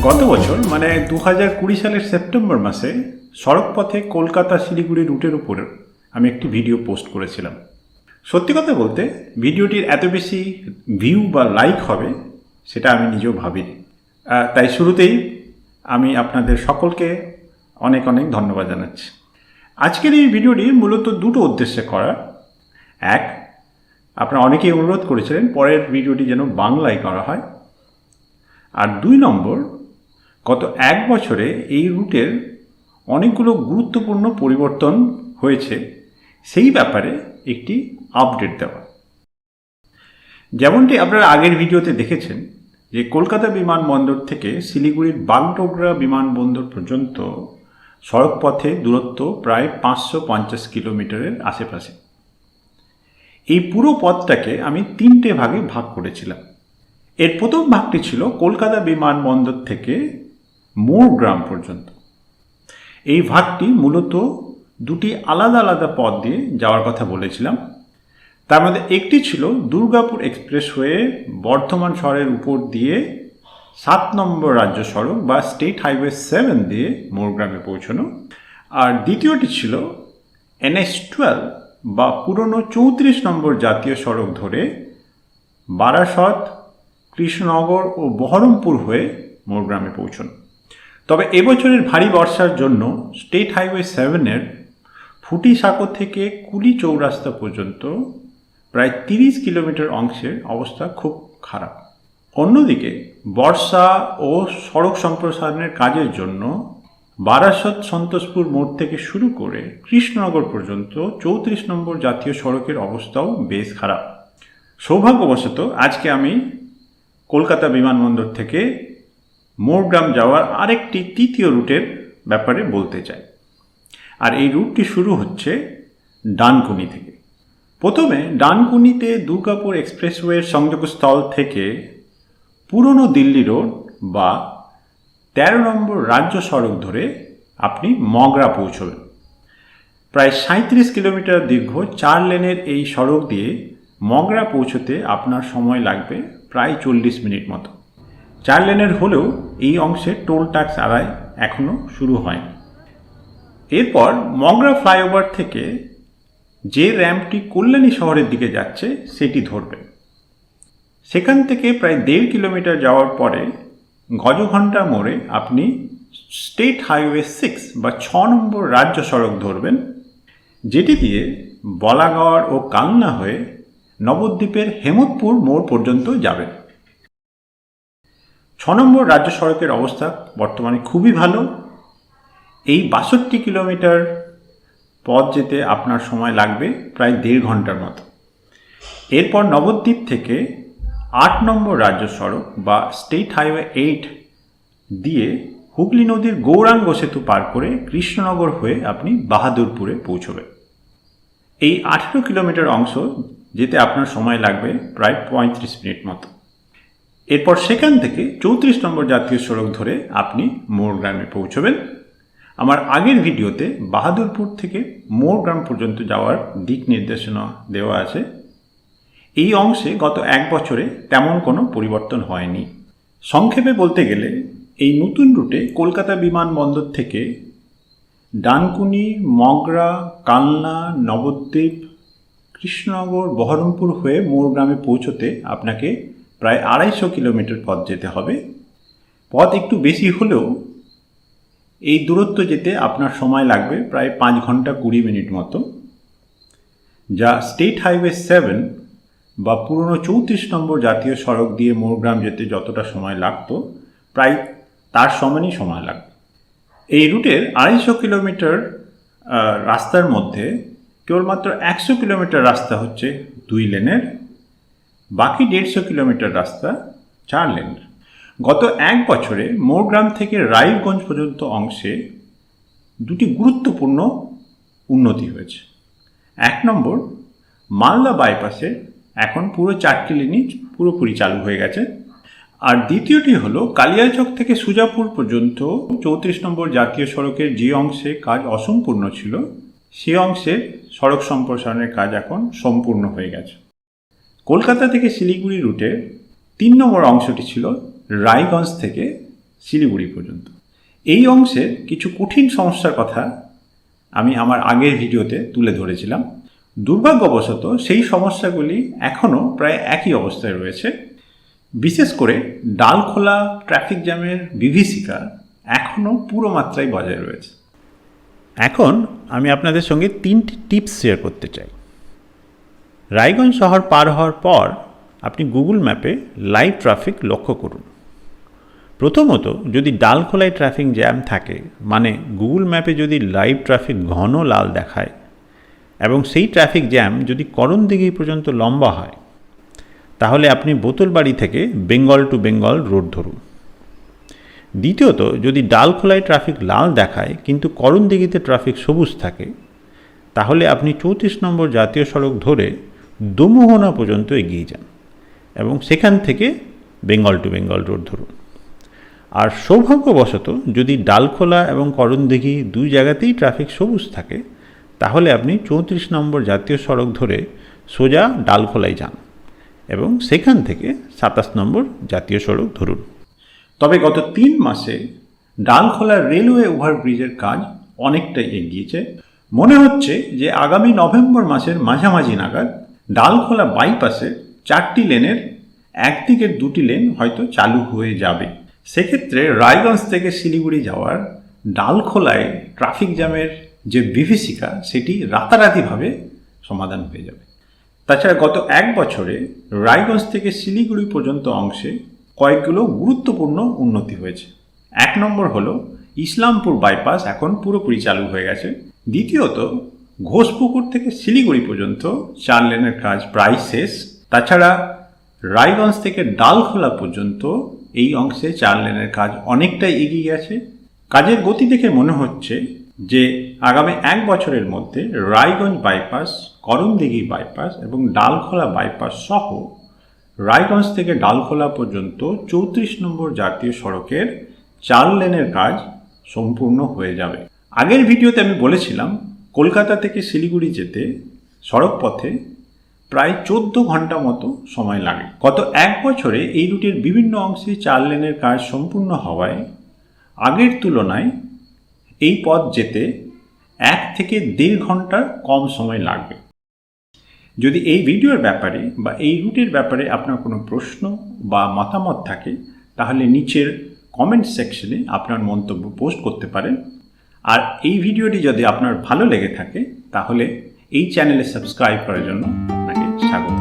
গত বছর মানে 2020 সালের সেপ্টেম্বর মাসে সড়কপথে কলকাতা শিলিগুড়ি রুটের উপর আমি একটি ভিডিও পোস্ট করেছিলাম। সত্যি কথা বলতে ভিডিওটির এত বেশি ভিউ বা লাইক হবে সেটা আমি নিজেও ভাবিনি। তাই শুরুতেই আমি আপনাদের সকলকে অনেক অনেক ধন্যবাদ জানাচ্ছি। আজকের এই ভিডিওটি মূলত দুটো উদ্দেশ্যে করা। এক, আপনারা অনেকেই অনুরোধ করেছিলেন পরের ভিডিওটি যেন বাংলায় করা হয়। আর 2 নম্বর, গত 1 বছরে এই রুটের অনেকগুলো গুরুত্বপূর্ণ পরিবর্তন হয়েছে, সেই ব্যাপারে একটি আপডেট দেওয়া। যেমনটি আপনারা আগের ভিডিওতে দেখেছেন যে কলকাতা বিমানবন্দর থেকে শিলিগুড়ির বাগডোগরা বিমানবন্দর পর্যন্ত সড়কপথে দূরত্ব প্রায় 550 কিলোমিটারের আশেপাশে। এই পুরো পথটাকে আমি 3টে ভাগে ভাগ করেছিলাম। এর প্রথম ভাগটি ছিল কলকাতা বিমানবন্দর থেকে মোরগ্রাম পর্যন্ত। এই ভাগটি মূলত দুটি আলাদা আলাদা পথ দিয়ে যাওয়ার কথা বলেছিলাম। তার মধ্যে একটি ছিল দুর্গাপুর এক্সপ্রেসওয়ে বর্ধমান শহরের উপর দিয়ে 7 নম্বর রাজ্য সড়ক বা স্টেট হাইওয়ে 7 দিয়ে মোরগ্রামে পৌঁছানো। আর দ্বিতীয়টি ছিল NH-12 বা পুরনো 34 নম্বর জাতীয় সড়ক ধরে বারাসত, কৃষ্ণনগর ও বহরমপুর হয়ে মোরগ্রামে পৌঁছানো। তবে এবছরের ভারী বর্ষার জন্য স্টেট হাইওয়ে 7-এর ফুটিসাঁকো থেকে কুলি চৌরাস্তা পর্যন্ত প্রায় 30 কিলোমিটার অংশের অবস্থা খুব খারাপ। অন্যদিকে বর্ষা ও সড়ক সম্প্রসারণের কাজের জন্য বারাসত সন্তোষপুর মোড় থেকে শুরু করে কৃষ্ণনগর পর্যন্ত 34 নম্বর জাতীয় সড়কের অবস্থাও বেশ খারাপ। সৌভাগ্যবশত আজকে আমি কলকাতা বিমানবন্দর থেকে মোরগ্রাম যাওয়ার আরেকটি তৃতীয় রুটের ব্যাপারে বলতে চাই। আর এই রুটটি শুরু হচ্ছে ডানকুনি থেকে। প্রথমে ডানকুনিতে দুর্গাপুর এক্সপ্রেসওয়ের সংযোগস্থল থেকে পুরনো দিল্লি রোড বা 13 নম্বর রাজ্য সড়ক ধরে আপনি মগরা পৌঁছবেন। প্রায় 37 কিলোমিটার দীর্ঘ 4 লেনের এই সড়ক দিয়ে মগরা পৌঁছতে আপনার সময় লাগবে প্রায় 40 মিনিট মতো। 4 লেনের হলেও এই অংশে টোল ট্যাক্স আদায় এখনও শুরু হয়নি। এরপর মগরা ফ্লাইওভার থেকে যে র্যাম্পটি কল্যাণী শহরের দিকে যাচ্ছে সেটি ধরবেন। সেখান থেকে প্রায় 1.5 কিলোমিটার যাওয়ার পরে গজঘণ্টা মোড়ে আপনি স্টেট হাইওয়ে 6 বা 6 নম্বর রাজ্য সড়ক ধরবেন, যেটি দিয়ে বলাগড় ও কালনা হয়ে নবদ্বীপের হেমতপুর মোড় পর্যন্ত যাবেন। 6 নম্বর রাজ্য সড়কের অবস্থা বর্তমানে খুবই ভালো। এই 62 কিলোমিটার পথ যেতে আপনার সময় লাগবে প্রায় 1.5 ঘন্টার মতো। এরপর নবদ্বীপ থেকে 8 নম্বর রাজ্য সড়ক বা স্টেট হাইওয়ে 8 দিয়ে হুগলি নদীর গৌরাঙ্গ সেতু পার করে কৃষ্ণনগর হয়ে আপনি বাহাদুরপুরে পৌঁছবেন। এই 18 কিলোমিটার অংশ যেতে আপনার সময় লাগবে প্রায় 35 মিনিট মতো। এরপর সেখান থেকে 34 নম্বর জাতীয় সড়ক ধরে আপনি মোরগ্রামে পৌঁছবেন। আমার আগের ভিডিওতে বাহাদুরপুর থেকে মোরগ্রাম পর্যন্ত যাওয়ার দিক নির্দেশনা দেওয়া আছে। এই অংশে গত 1 বছরে তেমন কোনো পরিবর্তন হয়নি। সংক্ষেপে বলতে গেলে এই নতুন রুটে কলকাতা বিমানবন্দর থেকে ডানকুনি, মগরা, কালনা, নবদ্বীপ, কৃষ্ণনগর, বহরমপুর হয়ে মোরগ্রামে পৌঁছতে আপনাকে প্রায় 250 কিলোমিটার পথ যেতে হবে। পথ একটু বেশি হলেও এই দূরত্ব যেতে আপনার সময় লাগবে প্রায় 5 ঘন্টা 20 মিনিট মতো, যা স্টেট হাইওয়ে 7 বা পুরনো 34 নম্বর জাতীয় সড়ক দিয়ে মোরগ্রাম যেতে যতটা সময় লাগতো প্রায় তার সমানই সময় লাগবে। এই রুটের 250 কিলোমিটার রাস্তার মধ্যে কেবলমাত্র 100 কিলোমিটার রাস্তা হচ্ছে 2 লেনের, বাকি 150 কিলোমিটার রাস্তা 4 লেনের। গত 1 বছরে মোরগ্রাম থেকে রায়গঞ্জ পর্যন্ত অংশে দুটি গুরুত্বপূর্ণ উন্নতি হয়েছে। 1 নম্বর, মালদা বাইপাসে এখন পুরো 4টি লেনই পুরোপুরি চালু হয়ে গেছে। আর দ্বিতীয়টি হলো কালিয়াচক থেকে সুজাপুর পর্যন্ত 34 নম্বর জাতীয় সড়কের যে অংশে কাজ অসম্পূর্ণ ছিল সে অংশের সড়ক সম্প্রসারণের কাজ এখন সম্পূর্ণ হয়ে গেছে। কলকাতা থেকে শিলিগুড়ি রুটের 3 নম্বর অংশটি ছিল রায়গঞ্জ থেকে শিলিগুড়ি পর্যন্ত। এই অংশের কিছু কঠিন সমস্যার কথা আমি আমার আগের ভিডিওতে তুলে ধরেছিলাম। দুর্ভাগ্যবশত সেই সমস্যাগুলি এখনও প্রায় একই অবস্থায় রয়েছে। বিশেষ করে ডালখোলা ট্রাফিক জ্যামের বিভীষিকা এখনও পুরো মাত্রায় বজায় রয়েছে। এখন আমি আপনাদের সঙ্গে 3টি টিপস শেয়ার করতে চাই। রায়গঞ্জ শহর পার হওয়ার পর আপনি গুগল ম্যাপে লাইভ ট্রাফিক লক্ষ্য করুন। প্রথমত, যদি ডালখোলায় ট্রাফিক জ্যাম থাকে, মানে গুগল ম্যাপে যদি লাইভ ট্রাফিক ঘন লাল দেখায় এবং সেই ট্রাফিক জ্যাম যদি করণদিঘি পর্যন্ত লম্বা হয়, তাহলে আপনি বোতলবাড়ি থেকে বেঙ্গল টু বেঙ্গল রোড ধরুন। দ্বিতীয়ত, যদি ডালখোলায় ট্রাফিক লাল দেখায় কিন্তু করণদিঘিতে ট্রাফিক সবুজ থাকে, তাহলে আপনি 34 নম্বর জাতীয় সড়ক ধরে দমোহনা পর্যন্ত এগিয়ে যান এবং সেখান থেকে বেঙ্গল টু বেঙ্গল রোড ধরুন। আর সৌভাগ্যবশত যদি ডালখোলা এবং করণদিঘি দুই জায়গাতেই ট্রাফিক সবুজ থাকে, তাহলে আপনি 34 নম্বর জাতীয় সড়ক ধরে সোজা ডালখোলায় যান এবং সেখান থেকে 27 নম্বর জাতীয় সড়ক ধরুন। তবে গত 3 মাসে ডালখোলা রেলওয়ে ওভারব্রিজের কাজ অনেকটাই এগিয়েছে। মনে হচ্ছে যে আগামী নভেম্বর মাসের মাঝামাঝি নাগাদ ডালখোলা বাইপাসে 4টি লেনের একদিকের 2টি লেন হয়তো চালু হয়ে যাবে। সেক্ষেত্রে রায়গঞ্জ থেকে শিলিগুড়ি যাওয়ার ডালখোলায় ট্রাফিক জ্যামের যে বিভীষিকা সেটি রাতারাতিভাবে সমাধান হয়ে যাবে। তাছাড়া গত 1 বছরে রায়গঞ্জ থেকে শিলিগুড়ি পর্যন্ত অংশে কয়েকগুলো গুরুত্বপূর্ণ উন্নতি হয়েছে। 1 নম্বর হলো ইসলামপুর বাইপাস এখন পুরোপুরি চালু হয়ে গেছে। দ্বিতীয়ত, ঘোষপুকুর থেকে শিলিগুড়ি পর্যন্ত 4 লেনের কাজ প্রায় শেষ। তাছাড়া রায়গঞ্জ থেকে ডালখোলা পর্যন্ত এই অংশে 4 লেনের কাজ অনেকটাই এগিয়ে গেছে। কাজের গতি দেখে মনে হচ্ছে যে আগামী 1 বছরের মধ্যে রায়গঞ্জ বাইপাস, করণদিঘি বাইপাস এবং ডালখোলা বাইপাস সহ রায়গঞ্জ থেকে ডালখোলা পর্যন্ত 34 নম্বর জাতীয় সড়কের 4 লেনের কাজ সম্পূর্ণ হয়ে যাবে। আগের ভিডিওতে আমি বলেছিলাম কলকাতা থেকে শিলিগুড়ি যেতে সড়ক পথে প্রায় 14 ঘন্টা মতো সময় লাগে। গত 1 বছরে এই রুটের বিভিন্ন অংশে 4 লেনের কাজ সম্পূর্ণ হওয়ায় আগের তুলনায় এই পথ যেতে 1 থেকে 1.5 ঘন্টার কম সময় লাগবে। যদি এই ভিডিওর ব্যাপারে বা এই রুটের ব্যাপারে আপনার কোনো প্রশ্ন বা মতামত থাকে, তাহলে নিচের কমেন্ট সেকশনে আপনার মন্তব্য পোস্ট করতে পারেন। আর এই ভিডিওটি যদি আপনার ভালো লেগে থাকে, তাহলে এই চ্যানেলে সাবস্ক্রাইব করার জন্য আপনাকে স্বাগত।